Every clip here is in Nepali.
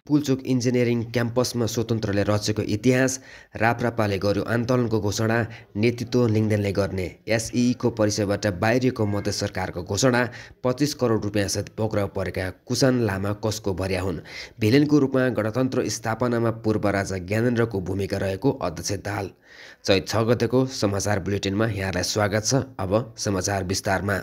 पुलचोक इन्जिनियरिङ क्याम्पसमा स्वतन्त्रले रचेको इतिहास, राप्रपाले गर्यो आन्दोलनको घोषणा, नेतृत्व लिङ्गदेनले गर्ने, एसइईको परिचयबाट बाहिरिएको मधेस सरकारको घोषणा, 25 करोड रुपियाँसहित पक्राउ परेका कुसान लामा कसको भर्या हुन्, भिलेनको रूपमा गणतन्त्र स्थापनामा पूर्व राजा ज्ञानेन्द्रको भूमिका रहेको अध्यक्ष दाहाल। चैत 6 गतेको समाचार बुलेटिनमा यहाँलाई स्वागत छ। अब समाचार विस्तारमा।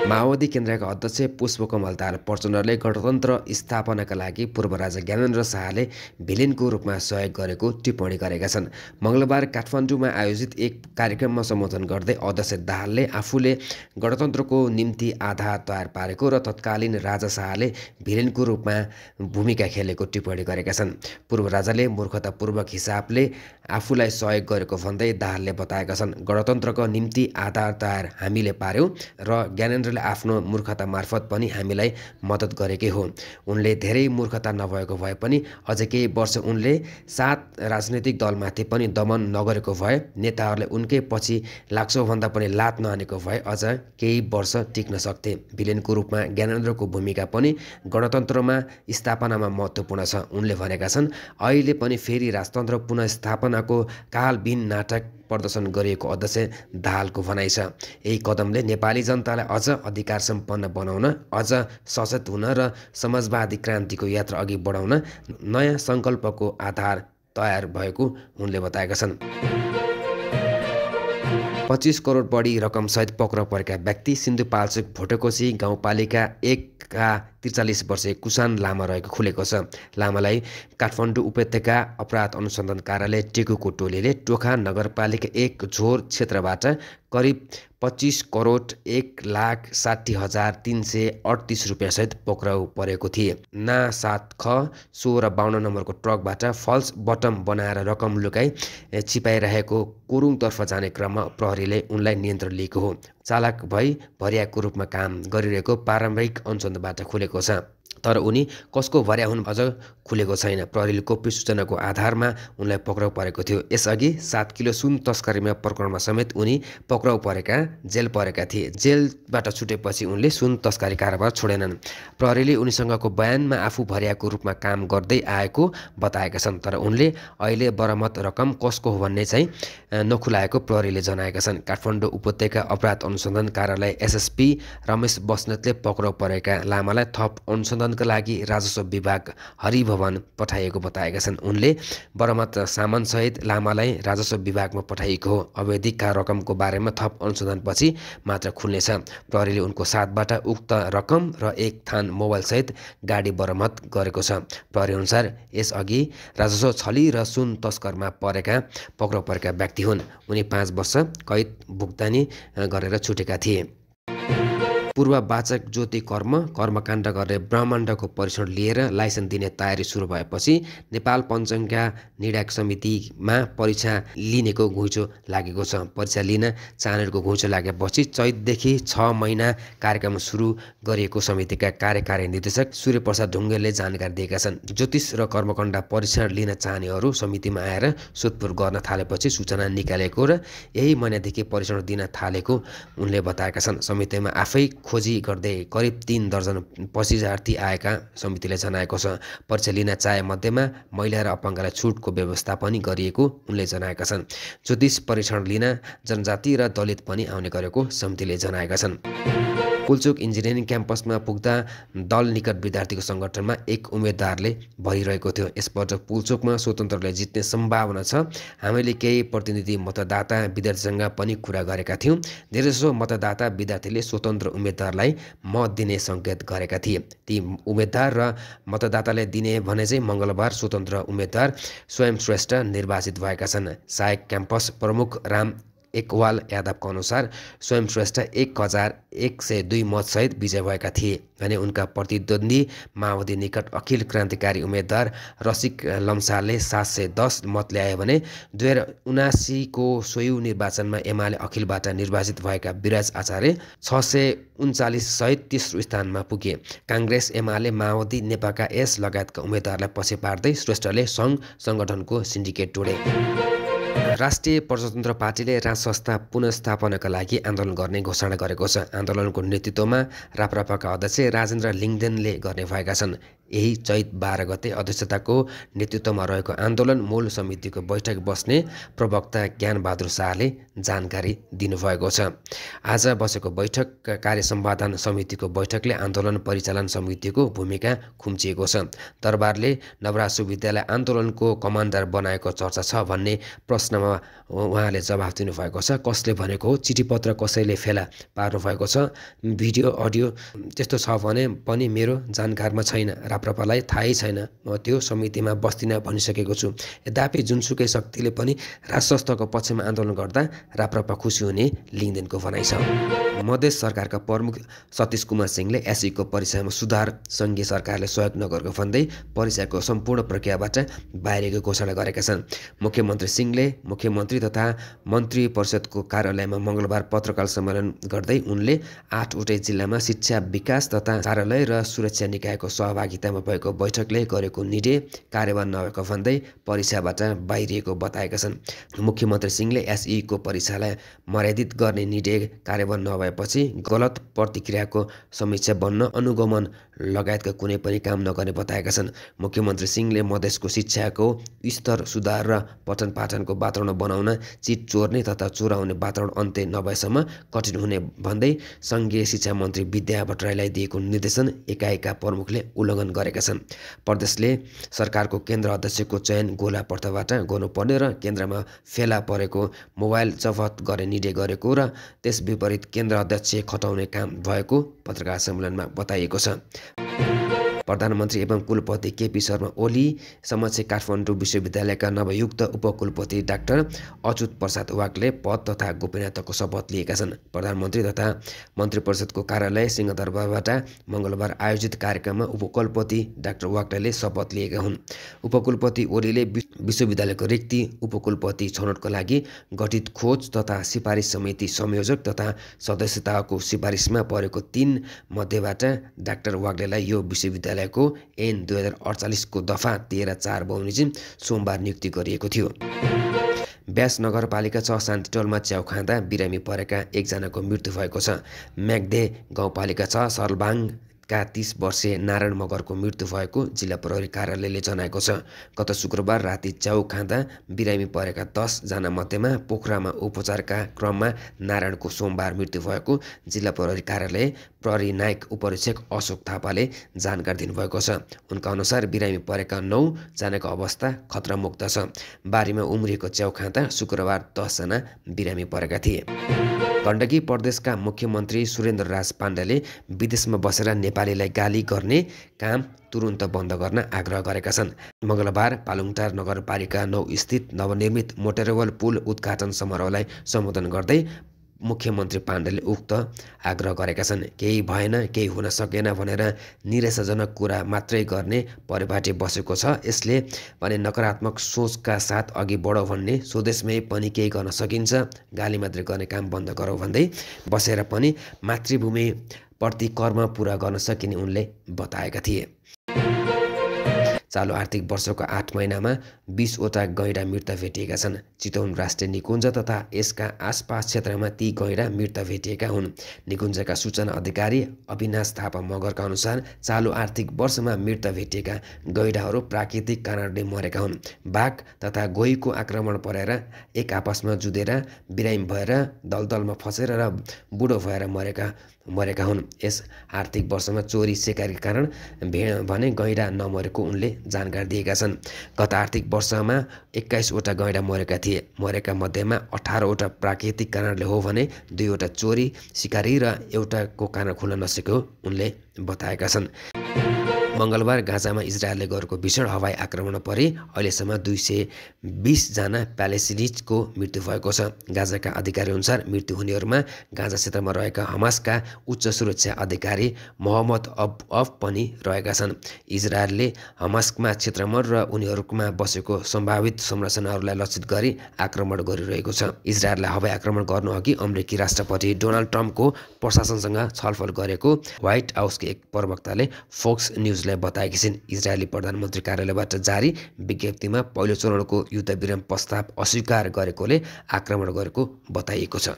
माओवादी केन्द्रका अध्यक्ष पुष्पकमल दाहाल प्रचण्डले गणतन्त्र स्थापनाका लागि पूर्व राजा ज्ञानेन्द्र शाहले भिलेनको रूपमा सहयोग गरेको टिप्पणी गरेका छन्। मङ्गलबार काठमाडौँमा आयोजित एक कार्यक्रममा सम्बोधन गर्दै अध्यक्ष दाहालले आफूले गणतन्त्रको निम्ति आधार तयार पारेको र तत्कालीन राजा शाहले भिलेनको रूपमा भूमिका खेलेको टिप्पणी गरेका छन्। पूर्व राजाले मूर्खतापूर्वक हिसाबले आफूलाई सहयोग गरेको भन्दै दाहालले बताएका छन्, गणतन्त्रको निम्ति आधार तयार हामीले पार्यौँ र ज्ञानेन्द्रले आफ्नो मूर्खता मार्फत पनि हामीलाई मद्दत गरेकै हो। उनले धेरै मूर्खता नभएको भए पनि अझै केही वर्ष उनले 7 राजनैतिक दलमाथि पनि दमन नगरेको भए, नेताहरूले उनकै पछि लाग्छौ भन्दा पनि लात नहानेको भए अझ केही वर्ष टिक्न सक्थे। भिलेनको रूपमा ज्ञानेन्द्रको भूमिका पनि गणतन्त्रमा स्थापनामा महत्त्वपूर्ण छ। उनले भनेका छन्, अहिले पनि फेरि राजतन्त्र पुनःस्थापनाको कालबिन नाटक प्रदर्शन गरिएको अध्यक्ष दाहालको भनाइ छ। यही कदमले नेपाली जनतालाई अझ अधिकार सम्पन्न बनाउन, अझ सचेत हुन र समाजवादी क्रान्तिको यात्रा अघि बढाउन नयाँ सङ्कल्पको आधार तयार भएको उनले बताएका छन्। 25 करोड बढी रकमसहित पक्राउ परेका व्यक्ति सिन्धुपाल्चोक भोटेकोशी गाउँपालिका 1 का 43 वर्षीय कुसान लामा रहेको खुलेको छ। लामालाई काठमाडौँ उपत्यका अपराध अनुसन्धान कार्यालय टेकुको टोलीले टोखा नगरपालिका 1 झोर क्षेत्रबाट करिब 25 करोड 1,60,338 रुपियाँसहित पक्राउ परेको थिए। ना 7 ख 16 52 नम्बरको ट्रकबाट फल्स बटम बनाएर रकम लुकाई छिपाइरहेको कोरुङतर्फ जाने क्रममा प्रहरीले उनलाई नियन्त्रण लिएको हो। चालक भई भरियाको रूपमा काम गरिरहेको प्रारम्भिक अनुसन्धानबाट खुलेको छ, तर उनी कसको भर्या हुन् अझ खुलेको छैन। प्रहरीले गोप्य सूचनाको आधारमा उनलाई पक्राउ परेको थियो। यसअघि 7 किलो सुन तस्करीमा प्रकरणमा समेत उनी पक्राउ परेका जेल परेका थिए। जेलबाट छुटेपछि उनले सुन तस्करी कारोबार छोडेनन्। प्रहरीले उनीसँगको बयानमा आफू भर्याको रूपमा काम गर्दै आएको बताएका छन्, तर उनले अहिले बरामद रकम कसको हो भन्ने चाहिँ नखुलाएको प्रहरीले जनाएका छन्। काठमाडौँ उपत्यका अपराध अनुसन्धान कार्यालय एसएसपी रमेश बस्नेतले पक्राउ परेका लामालाई थप अनुसन्धानका लागि राजस्व विभाग हरिभवन पठाइएको बताएका छन्। उनले बरामद सामानसहित लामालाई राजस्व विभागमा पठाइएको हो। अवैधिक रकमको बारेमा थप अनुसन्धानपछि मात्र खुल्नेछ। प्रहरीले उनको साथबाट उक्त रकम र एक थान मोबाइलसहित गाडी बरामद गरेको छ। प्रहरी अनुसार यसअघि राजस्व छली र सुन तस्करमा पक्राउ परेका व्यक्ति हुन्। उनी 5 वर्ष कैद भुक्तानी गरेर छुटेका थिए। पूर्ववाचक ज्योति कर्मकाण्ड गर्ने ब्रह्माण्डको परीक्षण लिएर लाइसेन्स दिने तयारी सुरु भएपछि नेपाल पञ्चसङ्ख्या निर्णायक समितिमा परीक्षा लिनेको घुइँचो लागेको छ। परीक्षा लिन चाहनेहरूको घुइँचो लागेपछि चैतदेखि 6 महिना कार्यक्रम सुरु गरिएको समितिका कार्यकारी निर्देशक सूर्यप्रसाद ढुङ्गेलले जानकारी दिएका छन्। ज्योतिष र कर्मकाण्ड परीक्षण लिन चाहनेहरू समितिमा आएर सोधपुर गर्न थालेपछि सूचना निकालेको र यही महिनादेखि परीक्षण दिन थालेको उनले बताएका छन्। समितिमा आफै खोजी गर्दै करिब 3 दर्जन परीक्षार्थी आएका समितिले जनाएको छ। परीक्षा लिन चाहे मध्येमा महिला र अपाङ्गलाई छुटको व्यवस्था पनि गरिएको उनले जनाएका छन्। ज्योतिष परीक्षण लिन जनजाति र दलित पनि आउने गरेको समितिले जनाएका छन्। पुलचोक इन्जिनियरिङ क्याम्पसमा पुग्दा दल निकट विद्यार्थीको सङ्गठनमा एक उम्मेदवारले भरिरहेको थियो। यसपटक पुलचोकमा स्वतन्त्रले जित्ने सम्भावना छ। हामीले केही प्रतिनिधि मतदाता विद्यार्थीसँग पनि कुरा गरेका थियौँ। धेरैजसो मतदाता विद्यार्थीले स्वतन्त्र उम्मेदवारलाई मत दिने सङ्केत गरेका थिए। ती उम्मेदवार र मतदाताले दिने भने चाहिँ मङ्गलबार स्वतन्त्र उम्मेदवार स्वयं श्रेष्ठ निर्वाचित भएका छन्। सहायक क्याम्पस प्रमुख राम एकवाल यादवको अनुसार स्वयं श्रेष्ठ 1102 मतसहित विजय भएका थिए भने उनका प्रतिद्वन्दी माओवादी निकट अखिल क्रान्तिकारी उम्मेदवार रसिक लम्सालले 710 मत ल्याए भने 2079 को सोयु निर्वाचनमा एमाले अखिलबाट निर्वाचित भएका विराज आचार्य 639 सहित तेस्रो स्थानमा पुगे। काङ्ग्रेस, एमाले, माओवादी, नेपालका एस लगायतका उम्मेदवारलाई पछि पार्दै श्रेष्ठले सङ्घ सङ्गठनको सिन्डिकेट तोडे। राष्ट्रिय प्रजातन्त्र पार्टीले राजसंस्था पुनर्स्थापनाका लागि आन्दोलन गर्ने घोषणा गरेको छ। आन्दोलनको नेतृत्वमा राप्रपाका अध्यक्ष राजेन्द्र लिङदेनले गर्ने भएका छन्। यही चैत 12 गते अध्यक्षताको नेतृत्वमा रहेको आन्दोलन मूल समितिको बैठक बस्ने प्रवक्ता ज्ञानबहादुर शाहले जानकारी दिनुभएको छ। आज बसेको बैठक कार्य सम्पादन समितिको बैठकले आन्दोलन परिचालन समितिको भूमिका खुम्चिएको छ। दरबारले नवराज सुविद्यालाई आन्दोलनको कमान्डर बनाएको चर्चा छ भन्ने प्रश्नमा उहाँले जवाफ दिनुभएको छ। कसले भनेको हो, चिठीपत्र कसैले फेला पार्नु भएको छ, भिडियो अडियो त्यस्तो छ भने पनि मेरो जानकारमा छैन, राप्रपालाई थाहै छैन, म त्यो समितिमा बस्दिनँ भनिसकेको छु। यद्यपि जुनसुकै शक्तिले पनि राजसंस्थाको पक्षमा आन्दोलन गर्दा राप्रपा खुसी हुने लिङदेनको भनाइ छ। मधेस सरकारका प्रमुख सतीश कुमार सिंहले एसईको परीक्षामा सुधार सङ्घीय सरकारले सहयोग नगरेको भन्दै परीक्षाको सम्पूर्ण प्रक्रियाबाट बाहिरको घोषणा गरेका छन्। मुख्यमन्त्री सिंहले मुख्यमन्त्री तथा मन्त्री परिषदको कार्यालयमा मङ्गलबार पत्रकार सम्मेलन गर्दै उनले 8वटै जिल्लामा शिक्षा विकास तथा कार्यालय र सुरक्षा निकायको सहभागितामा भएको बैठकले गरेको निर्णय कार्यान्वयन नभएको भन्दै परीक्षाबाट बाहिरिएको बताएका छन्। मुख्यमन्त्री सिंहले एसईको परीक्षालाई मर्यादित गर्ने निर्णय कार्यान्वयन नभएपछि गलत प्रतिक्रियाको समीक्षा बन्न अनुगमन लगायतका कुनै पनि काम नगर्ने बताएका छन्। मुख्यमन्त्री सिंहले मधेसको शिक्षाको स्तर सुधार र पठन पाठनको वातावरण बनाउन चिट चोर्ने तथा चोराउने वातावरण अन्त्य नभएसम्म कठिन हुने भन्दै सङ्घीय शिक्षा मन्त्री विद्या भट्टराईलाई दिएको निर्देशन एकाएका प्रमुखले उल्लङ्घन गरेका छन्। प्रदेशले सरकारको केन्द्र अध्यक्षको चयन गोला प्रथाबाट गर्नुपर्ने र केन्द्रमा फेला परेको मोबाइल जफत गर्ने निर्णय गरेको र त्यस विपरीत केन्द्र अध्यक्ष खटाउने काम भएको पत्रकार सम्मेलनमा बताइएको छ। प्रधानमन्त्री एवं कुलपति केपी शर्मा ओली समक्ष काठमाडौँ विश्वविद्यालयका नवयुक्त उपकुलपति डाक्टर अच्युत प्रसाद वाग्ले पद तथा गोपनीयताको शपथ लिएका छन्। प्रधानमन्त्री तथा मन्त्री परिषदको कार्यालय सिंहदरबारबाट मङ्गलबार आयोजित कार्यक्रममा उपकुलपति डाक्टर वाग्लेले शपथ लिएका हुन्। उपकुलपति ओलीले विश्वविद्यालयको रिक्ति उपकुलपति छनौटको लागि गठित खोज तथा सिफारिस समिति संयोजक तथा सदस्यताको सिफारिसमा परेको 3 मध्येबाट डाक्टर वाग्लेलाई यो विश्वविद्यालयको ऐन 2048 को दफा 13(4) बमोजिम सोमबार नियुक्ति गरिएको थियो। ब्यास नगरपालिका 6 शान्तिटोलमा च्याउ खाँदा बिरामी परेका एकजनाको मृत्यु भएको छ। म्याग्दे गाउँपालिका 6 सरलबाङका 30 वर्षीय नारायण मगरको मृत्यु भएको जिल्ला प्रहरी कार्यालयले जनाएको छ। गत शुक्रबार राति च्याउ खाँदा बिरामी परेका 10 जना मध्येमा पोखरामा उपचारका क्रममा नारायणको सोमबार मृत्यु भएको जिल्ला प्रहरी कार्यालय प्रहरी नायक उपरीक्षक अशोक थापाले जानकारी दिनुभएको छ। उनका अनुसार बिरामी परेका 9 जनाको अवस्था खतरामुक्त छ। बारीमा उम्रिएको च्याउ खाँदा शुक्रबार 10 जना बिरामी परेका थिए। गण्डकी प्रदेशका मुख्यमन्त्री सुरेन्द्रराज पाण्डेले विदेशमा बसेर नेपालीलाई गाली गर्ने काम तुरुन्त बन्द गर्न आग्रह गरेका छन्। मङ्गलबार पालुङटार नगरपालिका 9 स्थित नवनिर्मित मोटरवेल पुल उद्घाटन समारोहलाई सम्बोधन गर्दै मुख्यमन्त्री पाण्डेले उक्त आग्रह गरेका छन्। केही भएन, केही हुन सकेन भनेर निराशाजनक कुरा मात्रै गर्ने परिपाटी बसेको छ। यसले भने नकारात्मक सोचका साथ अघि बढौँ भन्ने, स्वदेशमै पनि केही गर्न सकिन्छ, गाली मात्रै गर्ने काम बन्द गरौँ भन्दै बसेर पनि मातृभूमि प्रति कर्म पुरा गर्न सकिने उनले बताएका थिए। चालु आर्थिक वर्षको 8 महिनामा 20 वटा गैंडा मृत भेटिएका छन्। चितवन राष्ट्रिय निकुञ्ज तथा यसका आसपास क्षेत्रमा ती गैंडा मृत भेटिएका हुन्। निकुञ्जका सूचना अधिकारी अविनाश थापा मगरका अनुसार चालु आर्थिक वर्षमा मृत भेटिएका गैंडाहरू प्राकृतिक कारणले मरेका हुन्। बाघ तथा गोहीको आक्रमण परेर एक आपसमा जुधेर बिरामी भएर दलदलमा फसेर र बुढो भएर मरेका हुन्। यस आर्थिक वर्षमा चोरी सिकारका कारण भने गैंडा नमरेको उनले जानकारी दिएका छन्। गत आर्थिक वर्षमा 21 वटा गैंडा मरेका थिए। मरेका मध्येमा 18 वटा प्राकृतिक कारणले हो भने 2 वटा चोरी सिकारी र एउटाको कारण खुल्न नसकेको उनले बताएका छन्। मङ्गलबार गाजामा इजरायलले गरेको भीषण हवाई आक्रमण परि अहिलेसम्म 220 जना प्यालेस्टिनिजको मृत्यु भएको छ। गाजाका अधिकारी अनुसार मृत्यु हुनेहरूमा गाजा क्षेत्रमा रहेका हमासका उच्च सुरक्षा अधिकारी मोहम्मद अफ पनि रहेका छन्। इजरायलले हमासमा क्षेत्रमा र उनीहरूमा बसेको सम्भावित संरचनाहरूलाई लक्षित गरी आक्रमण गरिरहेको छ। इजरायललाई हवाई आक्रमण गर्नुअघि अमेरिकी राष्ट्रपति डोनाल्ड ट्रम्पको प्रशासनसँग छलफल गरेको व्हाइट हाउसको एक प्रवक्ताले फोक्स न्युजलाई जानकारीलाई बताएकी छिन्। इजरायली प्रधानमन्त्री कार्यालयबाट जारी विज्ञप्तिमा पहिलो चरणको युद्धविराम प्रस्ताव अस्वीकार गरेकोले आक्रमण गरेको बताइएको छ।